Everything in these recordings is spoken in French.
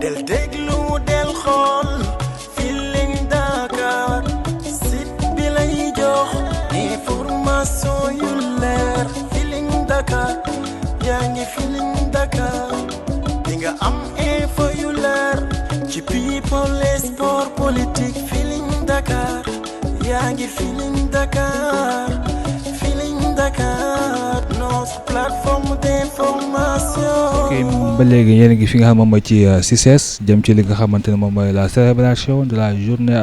del déglu del xool Feeling Dakar site bi lay jox information yu leer Feeling Dakar yaa ngi Feeling Dakar di nga am info yu leer ci people et sport politique Feeling Dakar yaa ngi Feeling Dakar Feeling Dakar notre plateforme d'information. ok ba léegi yéen a ngi fi nga xam moom mooy ci CICES jëm ci li nga xamante ne moom mooy la célébration de la journée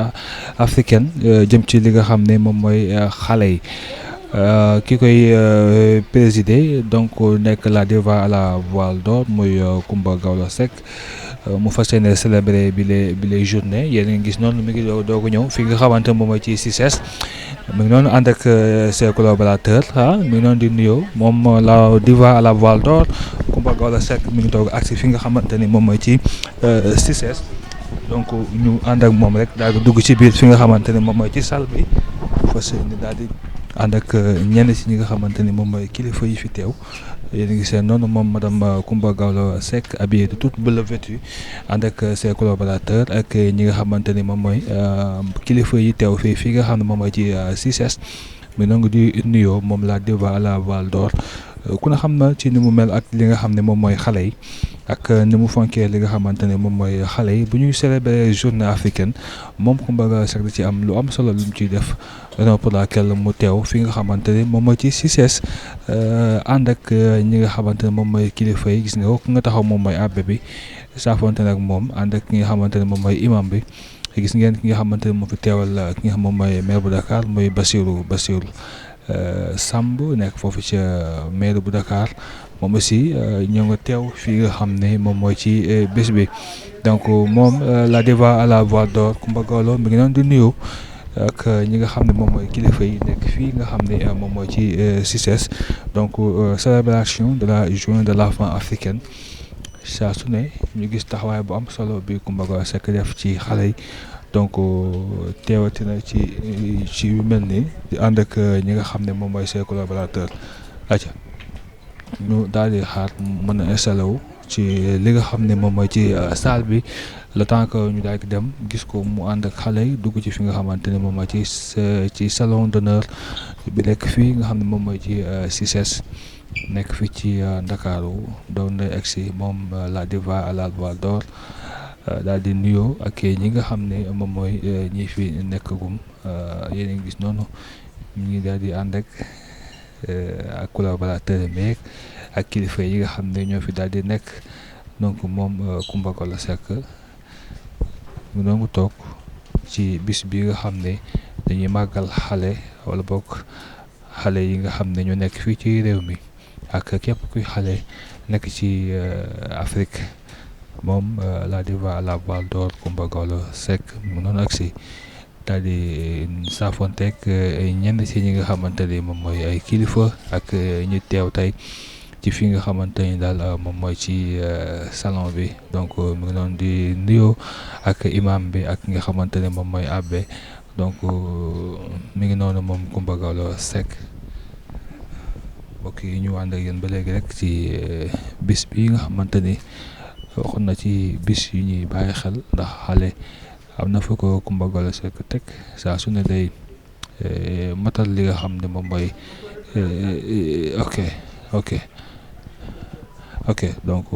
africaine jëm ci li nga xam ne moom mooy xale yi ki koy présider donc nekk la diva à la voile d'or muy Coumba Gawlo Seck mu fas yéene célébrer bi les journée yéen a ngi gis noonu mi ngi doog a ñëw fi nga xamante ne moom mooy ci CICES mi ngi noonu ànd ak ses collaborateurs mi ngi noonu di nuyoo moom la diva à la voile d'or Coumba Gawlo Seck mi ngi doog agsi fi nga xamante ni moom mooy ci CICES donc ñu ànd ak moom rek daal di dugg ci biir fi nga xamante ni moom mooy ci salle bi fas yéene daal di ànd ak ñenn si ñi nga xamante ni moom mooy kilifa yi fi teew yéen a ngi seen noonu moom madame Coumba Gawlo Seck habillée de toute bleu vêtue ànd ak ses collaborateurs ak ñi nga xamante ni moom mooy kilifa yi teew fii nga xam ne moom mooy ci CICES mi ngi di nuyoo moom la diva à la voile d'or ku ne xam na ci ni mu mel ak li nga xam ne moom mooy xale yi ak ni mu fonkee li nga xamante ne moom mooy xale yi bu ñuy célébrer journée africaine moom Coumba Gawlo Seck da ci am lu am solo lu mu ciy def raison pour laquelle mu teew fi nga xamante ne moom mooy ci CICES ànd ak ñi nga xamante ne moom mooy kilifa yi gis nga ko nga taxaw moom mooy abbé bi saafonte nag moom ànd ak ki nga xamante ne moom mooy imam bi gis ngeen ki nga xamante ne moo fi teewal ki nga xam moom mooy maire bu Dakar mooy Bassirou Samb nekk foofu ca maire bu Dakar moom aussi ñoo nga teew fii nga xam ne moom mooy ci bés bi donc moom la diva à la voile d'or Coumba Gawlo mi ngi noonu di nuyu ak ñi nga xam ne moom mooy kilifa yi nekk fii nga xam ne moom mooy ci CICES donc célébration de la journée de l'enfant africaine saa su ne ñu gis taxawaay bu am solo bi Coumba Gawlo Seck def ci xale yi donc teewatina ci yu mel ni di ànd ak ñi nga xam ne moom mooy ses collaborateurs aca ñu daal di xaar mën a installé wu ci li nga xam ne moom mooy ci salle bi le temps que ñu daal di dem gis ko mu ànd ak xale yi dugg ci fi nga xamante ne moom mooy ci salon d'honneur bi nekk fii nga xam ne moom mooy ci CICES nekk fii ci Ndakaaru doon na egsi moom la diva à la voile d'or daal di nuyoo ak ñi nga xam ne moom mooy ñi fi nekkagum yéen a ngi gis noonu ñu ngi daal di ànd ak collaborateur meeg ak kilifa yi nga xam ne ñoo fi daal di nekk donc moom Coumba Gawlo Seck mu doon toog ci bis bi nga xam ne dañuy màggal xale wala bokk xale yi nga xam ne ñoo nekk fii ci réew mi ak képp kuy xale nekk ci Afrique moom la diva à la voile d'or Coumba Gawlo Seck mu noonu agsi daal di saafonteeg ñenn si ñi nga xamante ni moom mooy ay kilifa ak ñu teew tey ci fi nga xamante ni daal moom mooy ci salon bi donc mu ngi noonu di nuyoo ak imam bi ak nga xamante ne moom mooy abbé donc mi ngi noonu moom Coumba Gawlo Seck mbokk yi ñu ànd ak yéen ba léegi rek ci bis bi nga xamante ni waxoon na ci bis yu ñuy bàyyi xel ndax xale am na fa ko Coumba Gawlo Seck teg saa su ne day matal li nga xam ne moom mooy ok donc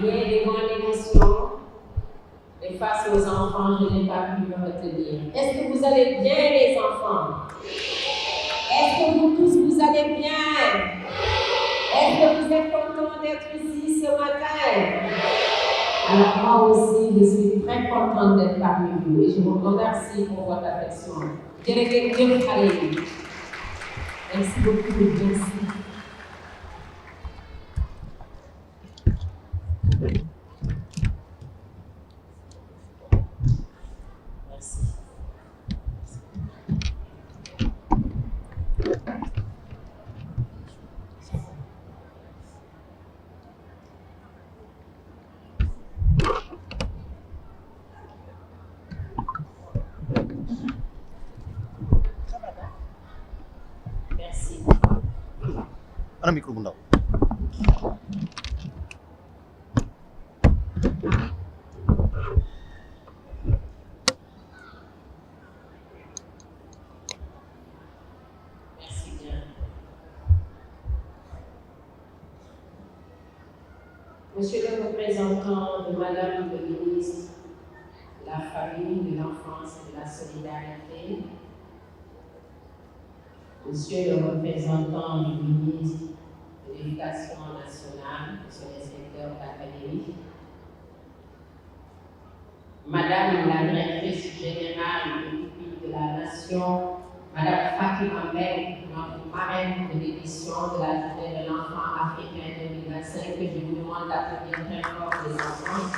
mais de mon émotion et face aux enfants, je n'ai pas pu me retenir. Est-ce que vous allez bien, les enfants? Est-ce que vous tous, vous allez bien? Est-ce que vous êtes contents d'être ici ce matin? Alors moi aussi, je suis très contente d'être parmi vous et je vous remercie pour votre affection. Merci beaucoup, merci. Merci. Ana micro bu ndaw. Merci bien. Monsieur le représentant de Madame le ministre de la Famille, de l'Enfance et de la Solidarité, Monsieur le représentant du ministre de l'Éducation nationale, Monsieur l'inspecteur d'académie, Madame la directrice générale et pupille de la Nation, Madame Fatima Mbeng, notre marraine de l'édition de la Journée de l'Enfant africain 2025, que je vous demande d'applaudir très fort les enfants.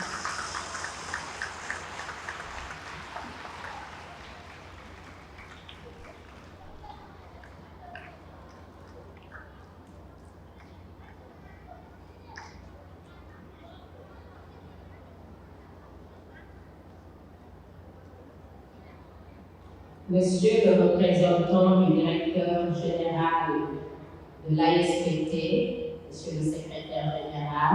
Monsieur le représentant du directeur général de l'ASPT, Monsieur le secrétaire général,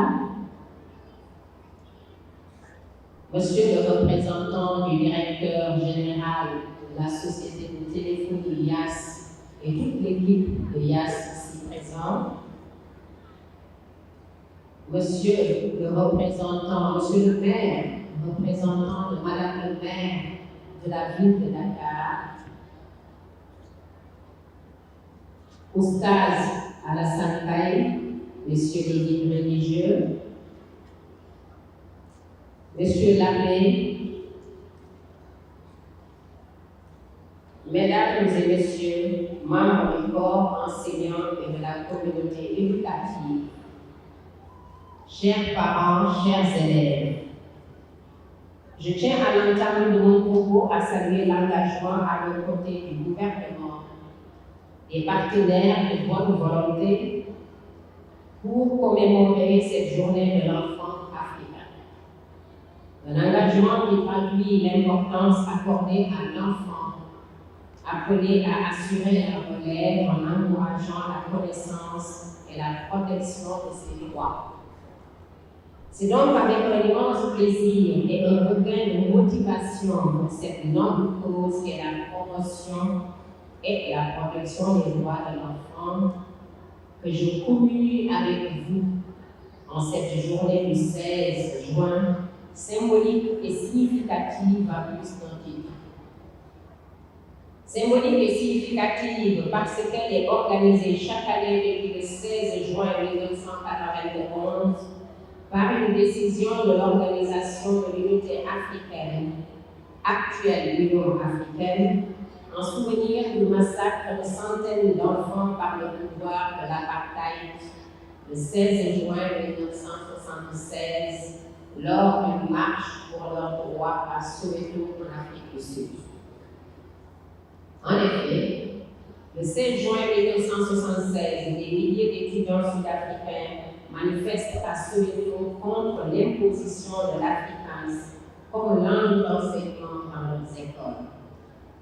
Monsieur le représentant du directeur général de la société de téléphonie IAS et toute l'équipe de IAS ici présente, Monsieur le représentant, Monsieur le maire, représentant de Madame le maire de la ville de Dakar, Oustaz Alassane Baye, Messieurs les guides religieux, Monsieur l'abbé, Mesdames et Messieurs, membres du corps enseignant et de la communauté éducative, chers parents, chers élèves, je tiens à l'entame de mon propos à saluer l'engagement à nos côtés du gouvernement, des partenaires de bonne volonté pour commémorer cette journée de l'enfant africain. Un engagement qui traduit l'importance accordée à l'enfant, appelé à assurer un relève en encourageant la connaissance et la protection de ses droits. C'est donc avec un immense plaisir et un regain de motivation pour cette noble cause qu'est la promotion et la protection des droits de l'enfant que je communie avec vous en cette journée du 16 juin, symbolique et significative à plus d'un titre. Symbolique et significative parce qu'elle est organisée chaque année depuis le 16 juin 1991 par une décision de l'Organisation de l'Unité africaine, actuelle Union africaine, en souvenir du massacre de centaines d'enfants par le pouvoir de l'apartheid le 16 juin 1976 lors d'une marche pour leurs droits à Soweto en Afrique du Sud. En effet, le 16 juin 1976, des milliers d'étudiants sud-africains manifestent à Soweto contre l'imposition de l'afrikaans comme langue d'enseignement dans leurs écoles.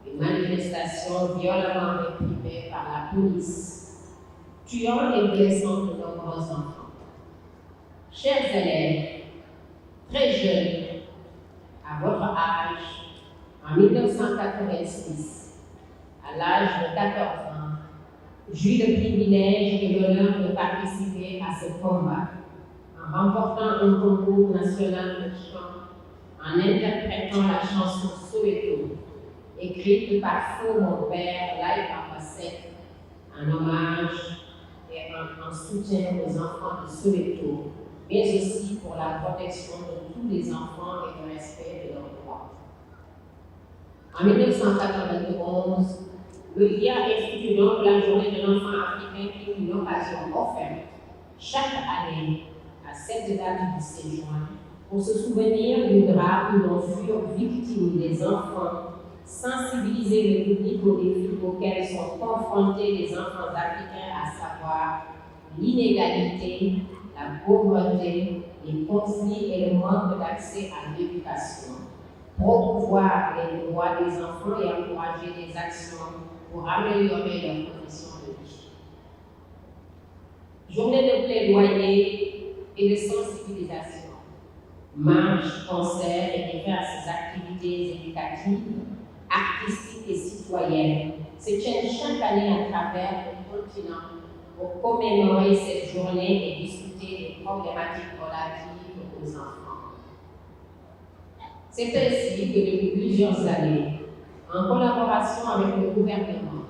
Une manifestation violemment réprimée par la police, tuant et blessant de nombreux enfants. Chers élèves, très jeunes, à votre âge, en 1986, à l'âge de 14 ans, j'eus le privilège et l'honneur de participer à ce combat en remportant un concours national de chant, en interprétant la chanson Soweto, écrite par Feu mon père, Laye Papassek, en hommage et en soutien aux enfants de Soweto, mais aussi pour la protection de tous les enfants et le respect de leurs droits. En 1991, le LIA institue donc la journée de l'enfant africain qui est une occasion offerte chaque année à cette date du 16 juin pour se souvenir du drame dont furent victimes des enfants, sensibiliser le public aux défis auxquels sont confrontés les enfants africains, à savoir l'inégalité, la pauvreté, les conflits et le manque d'accès à l'éducation, promouvoir les droits des enfants et encourager des actions pour améliorer leurs conditions de vie. Journée de plaidoyer et de sensibilisation, marches, concerts et diverses activités éducatives, artistiques et citoyennes se tiennent chaque année à travers le continent pour commémorer cette journée et discuter des problématiques relatives aux enfants. C'est ainsi que depuis plusieurs années, en collaboration avec le gouvernement,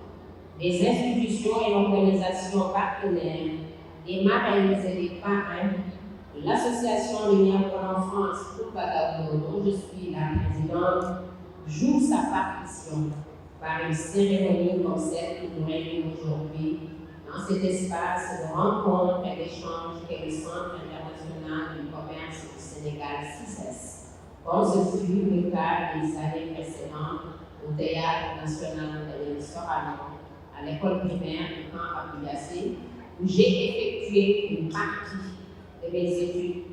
les institutions et organisations partenaires, les marraines et les parrains, l'association Lumière pour l'enfance Kumbagaono, dont je suis la présidente, joue sa partition par une cérémonie comme celle qui nous réunit aujourd'hui dans cet espace de rencontre et d'échange qu'est le Centre international du commerce du Sénégal, CICES, comme ce fut le cas des années précédentes au Théâtre national de Sorano, à l'école primaire du camp Abouyassé, où j'ai effectué une partie de mes études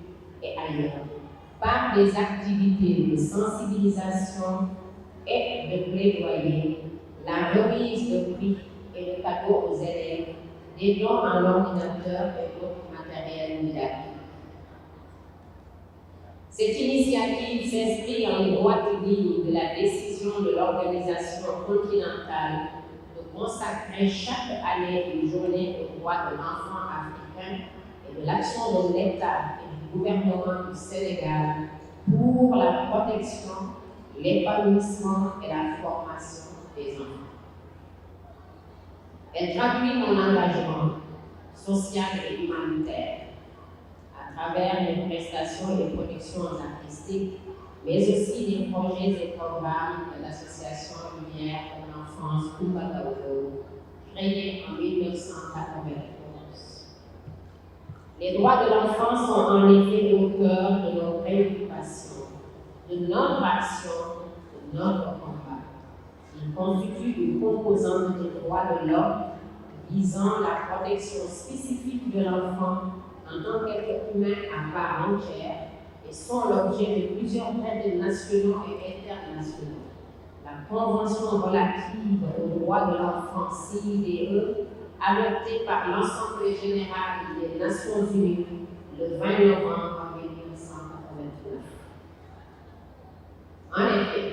et ailleurs, par des activités de sensibilisation et de plaidoyer, la remise de prix et de cadeaux aux élèves, des dons en ordinateur et autres matériels didactiques. Cette initiative s'inscrit en droite ligne de la décision de l'organisation continentale de consacrer chaque année une journée aux droits de l'enfant africain et de l'action de l'État et du gouvernement du Sénégal pour la protection, l'épanouissement et la formation des enfants. Elle traduit mon engagement social et humanitaire à travers les prestations et productions artistiques, mais aussi les projets et programmes de l'association Lumière pour l'enfance Kumbagaono, créée en 1991. Les droits de l'enfant sont en effet au cœur de nos préoccupations, de notre action, de notre combat. Ils constituent une composante des droits de l'homme visant la protection spécifique de l'enfant en tant qu'être humain à part entière et sont l'objet de plusieurs traités nationaux et internationaux. La Convention relative aux droits de l'enfant, CIDE, adoptée par l'Assemblée générale des Nations unies le 20 novembre 1989. En effet,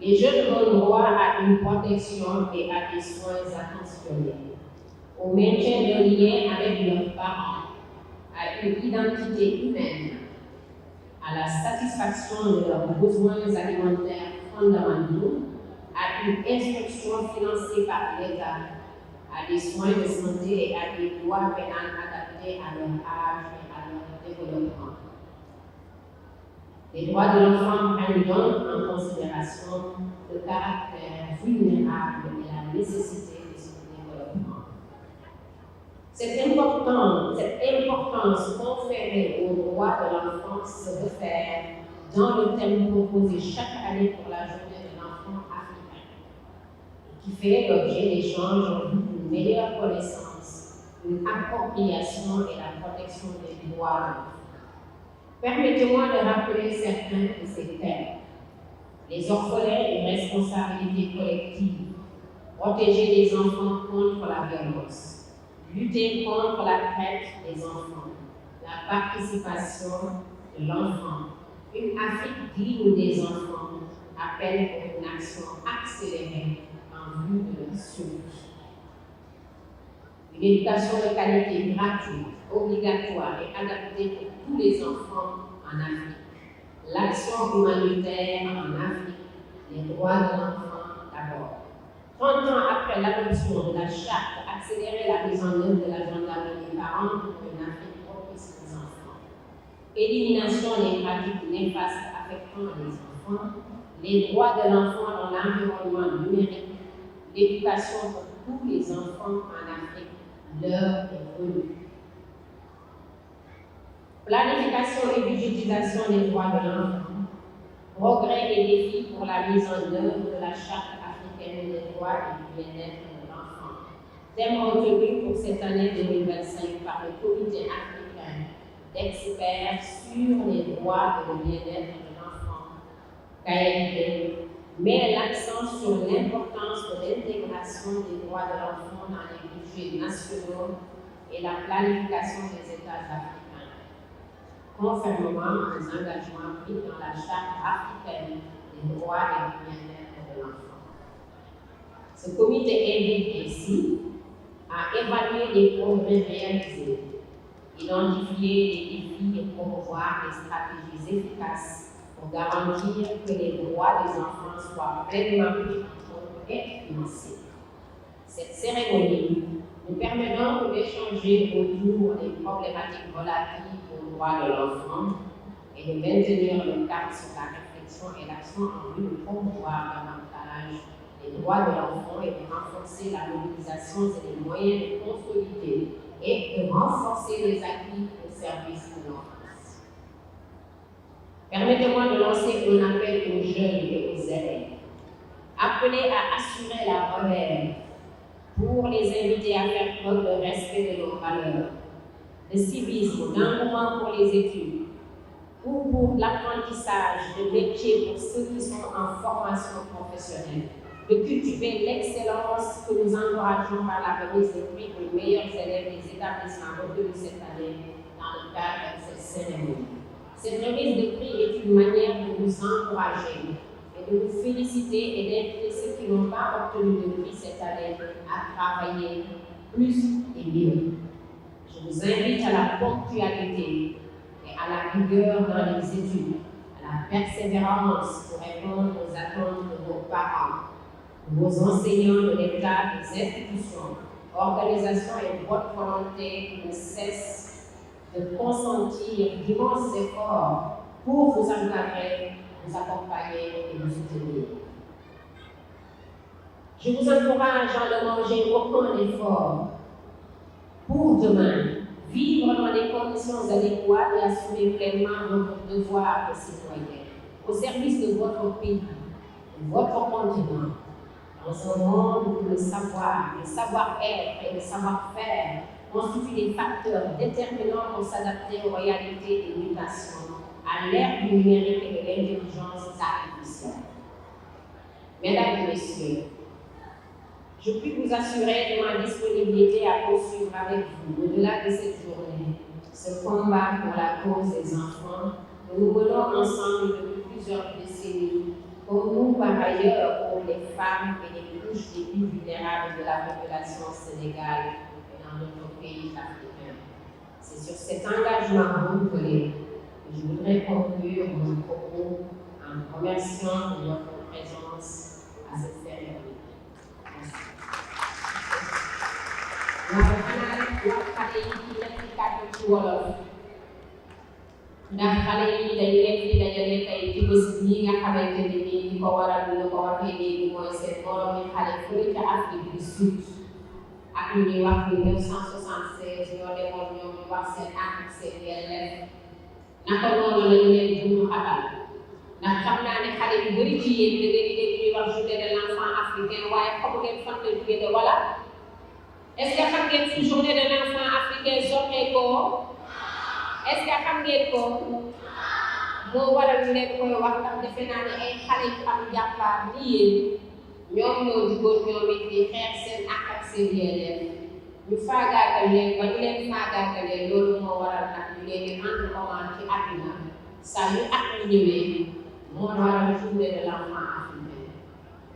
les jeunes ont droit à une protection et à des soins attentionnés, au maintien de liens avec leurs parents, à une identité humaine, à la satisfaction de leurs besoins alimentaires fondamentaux, à une instruction financée par l'État, à des soins de santé et à des lois pénales adaptées à leur âge et à leur développement. Les droits de l'enfant prennent donc en considération le caractère vulnérable et la nécessité de son développement. Cette importance conférée aux droits de l'enfant se réfère dans le thème proposé chaque année pour la journée de l'enfant africain, qui fait l'objet d'échanges en vue d'une meilleure connaissance, une appropriation et la protection des droits de l'enfant. Permettez-moi de rappeler certains de ces thèmes. Les orphelins et responsabilités collectives, protéger les enfants contre la violence, lutter contre la traite des enfants, la participation de l'enfant, une Afrique digne des enfants appelle pour une action accélérée en vue de leur survie. Une éducation de qualité gratuite, obligatoire et adaptée pour tous les enfants en Afrique. L'action humanitaire en Afrique, les droits de l'enfant d'abord. 30 ans après l'adoption de la charte, accélérer la mise en œuvre de l'agenda des parents pour une Afrique propice aux enfants. Élimination des pratiques néfastes affectant les enfants, les droits de l'enfant dans l'environnement numérique, l'éducation pour tous les enfants en Afrique, l'heure est venue. Planification et budgétisation des droits de l'enfant, progrès et défis pour la mise en œuvre de la Charte africaine des droits et du bien-être de l'enfant. Thème retenu pour cette année 2025 par le Comité africain d'experts sur les droits et le bien-être de l'enfant, KLD, met l'accent sur l'importance de l'intégration des droits de l'enfant dans les budgets nationaux et la planification des États africains, conformément aux engagements pris dans la Charte africaine des droits et du bien-être de l'enfant. Ce comité invite ainsi à évaluer les progrès réalisés, identifier les défis et promouvoir des stratégies efficaces pour garantir que les droits des enfants soient pleinement pris en compte et financés. Cette cérémonie nous permet donc d'échanger autour des problématiques relatives aux droits de l'enfant et de maintenir le cap sur la réflexion et l'action en vue de promouvoir davantage les droits de l'enfant et de renforcer la mobilisation et les moyens de consolider et de renforcer les acquis au service de l'enfance. Permettez-moi de lancer un appel aux jeunes et aux élèves, appelés à assurer la relève pour les inviter à faire preuve de respect de nos valeurs, de civisme, d'engouement pour les études, ou pour l'apprentissage de métiers pour ceux qui sont en formation professionnelle, de cultiver l'excellence que nous encourageons par la remise de prix aux meilleurs élèves des établissements retenus cette année dans le cadre de cette cérémonie. Cette remise de prix est une manière de nous encourager et de vous féliciter et d'inviter ceux qui n'ont pas obtenu de prix cette année à travailler plus et mieux. Je vous invite à la ponctualité et à la rigueur dans les études, à la persévérance pour répondre aux attentes de vos parents, de vos enseignants de l'État, des institutions, organisations et votre volonté qui ne cesse de consentir d'immenses efforts pour vous encadrer, vous accompagner et vous soutenir. Je vous encourage à ne manger aucun effort pour demain, vivre dans des conditions adéquates et assumer pleinement votre devoir de citoyen, au service de votre pays, de votre continent, dans un monde où le savoir, le savoir-être et le savoir-faire constituent des facteurs déterminants pour s'adapter aux réalités des mutations à l'ère du numérique et de l'intelligence artificielle. Mesdames et messieurs, je puis vous assurer de ma disponibilité à poursuivre avec vous, au-delà de cette journée, ce combat pour la cause des enfants que nous menons ensemble depuis plusieurs décennies, comme nous par ailleurs pour les femmes et les couches les plus vulnérables de la population sénégale et dans notre pays africain. C'est sur cet engagement renouvelé que je voudrais conclure mon propos en remerciant de votre présence à cette cérémonie. ndax xale yi dañ leen fi dajale tey ci bés bii nga xamante ni nii di ko waral lu ko waxee léegi mooy seen moroom yi xale fële ca Afrique du Sud ak ñu ñuy wax 1976 ñoo demoon ñoom ñu wax seen àq ak seen yelleef naka noonu la ñu leen dund xatal ndax xam naa ne xale yu bëri ci yéen da ngeen di dégg ñuy wax journée de l'enfant africain waaye xamu ngeen fan la jógee de wala est-ce que xam ngeen fu journée de l'enfant africain soxee ko est-ce que xam ngeen ko moo waral ñu leen koy wax ndax defe naa ne ay xale yu am jàmbaar ni yéen ñoom ñoo jugoon ñoom it di xeex seen àq ak seen yelleef ñu faagaagal leen ba ñu leen faagaagalee loolu moo waral nag ñu leen di rendre hommage ci àdduna saa yu at ñu ñëwee moo waral journée de l'enfant africain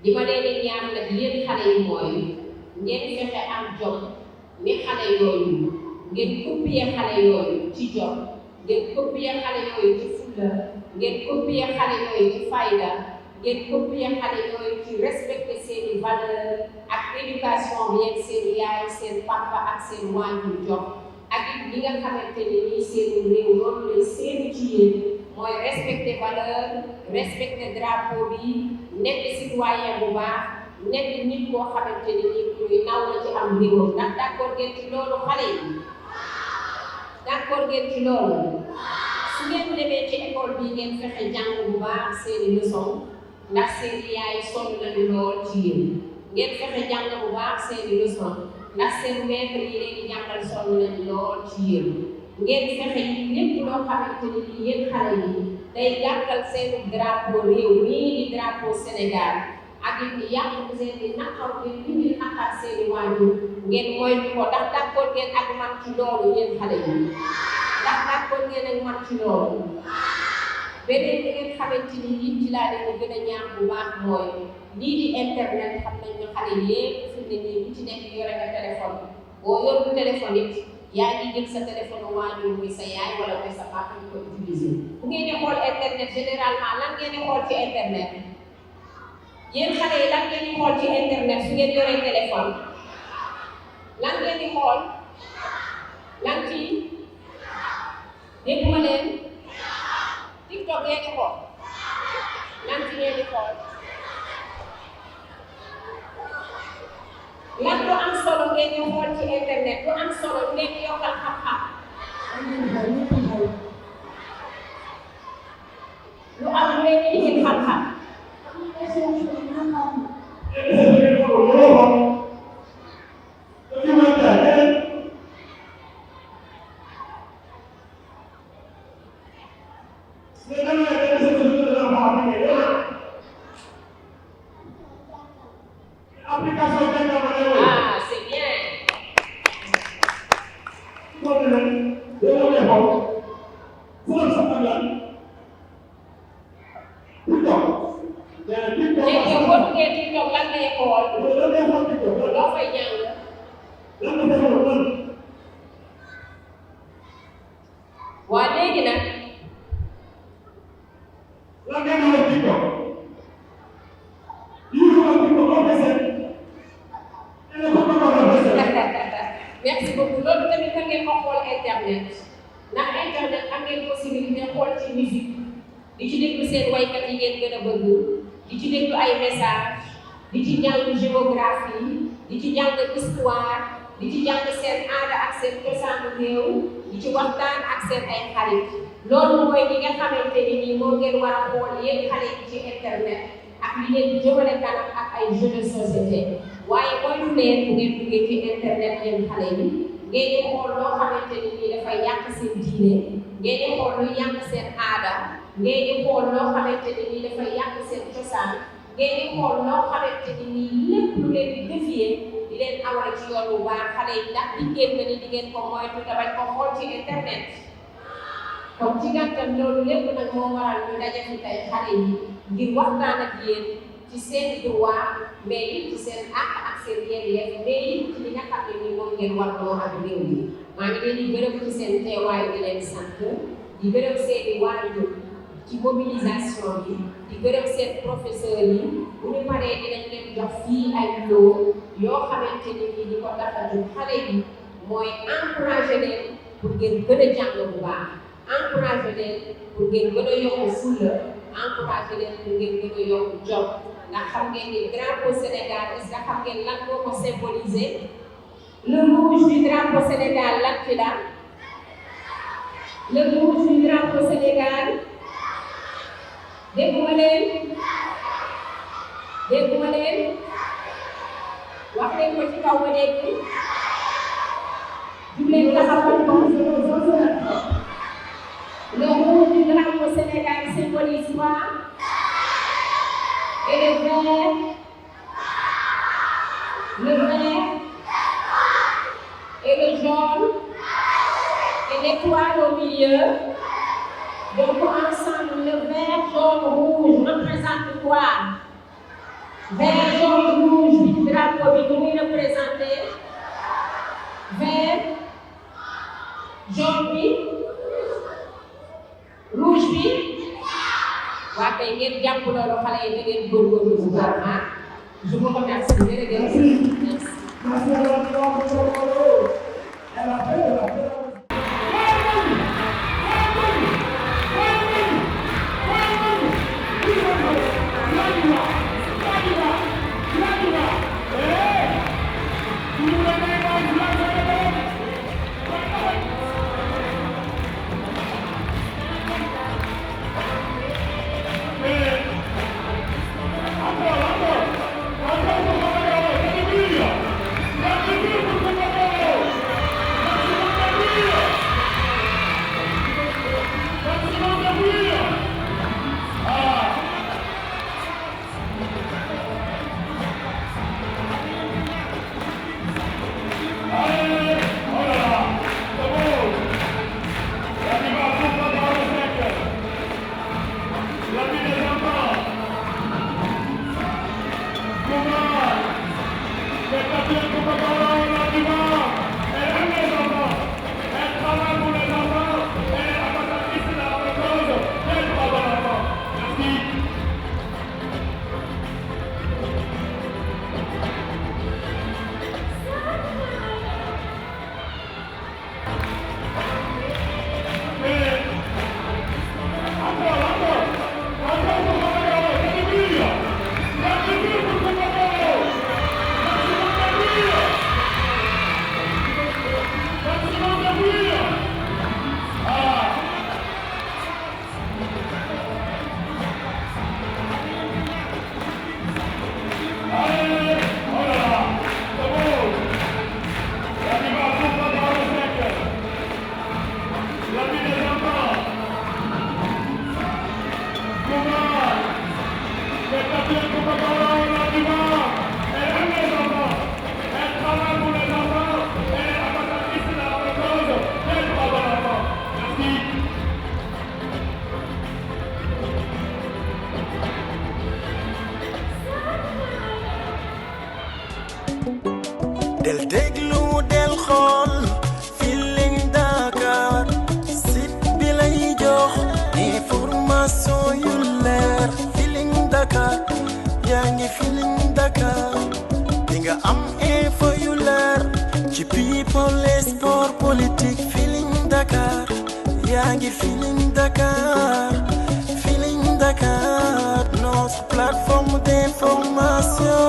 li ma leen di ñaan nag yéen xale yi mooy ngeen fexe am jom ni xale yooyu ngeen copier xale yooyu ci jot ngeen copier xale yooyu ci fulla ngeen copier xale yooyu ci fayda ngeen copier xale yooyu ci respecter seeni valeur ak éducation bi ak seen yaay seen papa ak seen waajur jox ak it ñi nga xamante ni nii seen réew loolu lay seeni ci yéen mooy respecter valeur respecter drapeau bi nekk citoyen bu baax nekk nit koo xamante ni nii kuy naw la ci am réewam ndax d'accord ngeen ci loolu xale yi d'accord ngeen ci loolu su ngeen demee ci école bi ngeen fexe jàng bu baax seeni leçon ndax seen yaay sonn nañu lool ci yéen ngeen fexe jàng bu baax seeni leçon ndax seen maître yi leen di jàngal sonn nañu lool ci yéen ngeen fexe yi lépp loo xamante ni nii yéen xale yi day yàqal seen drapeau réew mii di drapeau Sénégal ak it yàq seen di naqar ngeen indi naqar seeni waajur ngeen moytu ko ndax d'accord ngeen ak man ci loolu yéen xale yi ndax d'accord ngeen ak man ci loolu beneen bi ngeen xamante ni it ci laa leen gën a ñaax bu baax mooy lii di internet xam nañ ne xale yépp fi ne nii bu ci nekk yore nga téléphone boo yorul téléphone it yaa ngi jël sa téléphone waajur muy sa yaay wala muy sa papa ñu ko utiliser bu ngeen di xool internet généralement lan ngeen di xool ci internet yéen xale yi lan ngeen di xool ci internet su ngeen yoree téléphone lan ngeen di xool lan ci dégguma leen TikTok ngeen di xool lan ci ngeen di xool lan lu am solo ngeen di xool ci internet lu am solo ngeen di yokkal xam-xam lu am lu leen di indi xam-xam waa léegi nag merci beaucoup loolu tamit da ngeen ko xool internet ndax internet am ngeen possibilité xool ci musique di ci déglu seen waykat yi ngeen gën a bëgg di ci déglu ay message di ci jàng géographie di ci jàng histoire di ci jàng seen aada ak seen cosaanu réew di ci waxtaan ak seen ay xarit loolu mooy li nga xamante ni nii moo ngeen war a xool yéen xale yi ci internet ak li ngeen jëmale kanam ak ay jeux de société waaye moytu leen bu ngeen duggee ci internet yéen xale yi ngeen di xool loo xamante ni nii dafay yàq seen diine ngeen di xool lu yàq seen aada ngeen di xool loo xamante ni nii dafay yàq seen cosaan ngeen di xool loo xamante ni nii lépp lu leen di défier di leen awal ci yoon bu baax xale yi ndax di ngeen ni di ngeen ko moytu te bañ ko xool ci internet kon ci gàttal loolu lépp nag moo waral ñu daje fi tey xale yi ngir waxtaan ak yéen ci seen droit mais it ci seen àq ak seen yelleef mais it ci li nga xam ne nii moom ngeen warloo ak réew mi maa ngi leen di gërëm ci seen teewaay di leen sant di gërëm seeni waajur ci mobilisation bi di gërëm seen professeurs yi bu ñu paree dinañ leen jox fii ay loo yoo xamante ni nii di ko taxatu xale yi mooy encouragé leen pour ngeen gën a jàng bu baax encouragé leen pour ngeen gën a yokk fulla encouragé leen pour ngeen gën a yokk jom ndax xam ngeen ni drapeau Sénégal est-ce que xam ngeen lan moo ko symboliser le rouge du drapeau Sénégal lan fi la le rouge du drapeau Sénégal dégguma leen wax leen ko ci kaw ma dégg jubleen taxawal ko le rouge du drapeau Sénégal symbolise quoi? Et le vert et le jaune et l'étoile au milieu. Donc ensemble, le vert, jaune, rouge représente quoi? Vert, jaune, rouge, du drapeau, bi muy représenté. jaune bi rouge bi waa kay ngeen jàpp loolu xale yi da ngeen góorgóorlu bu baax ah je vous remercie jërëjëf merci. del déglu del xool Feeling Dakar site bi lay jox information yu leer Feeling Dakar yaa ngi Feeling Dakar di nga am info yu leer ci people et sport politique Feeling Dakar yaa ngi Feeling Dakar Feeling Dakar notre plateforme d'information